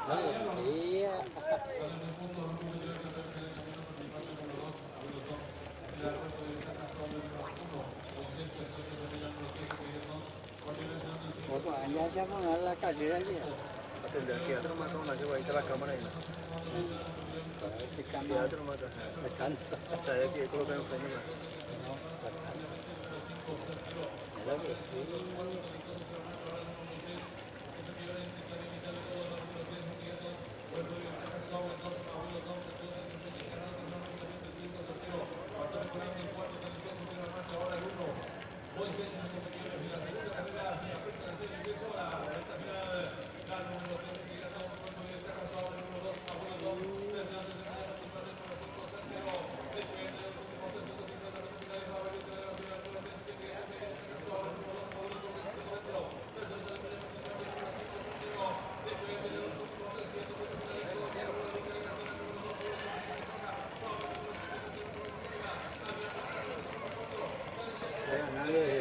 Iya. Foto aja siapa nggak lah kadir aja. Atau de aquí atrás más una que va a ir a la cámara y Di aquí kamar atrás más tekan. o sea aquí coloca enfrente más Tekan. Lagi. Nadie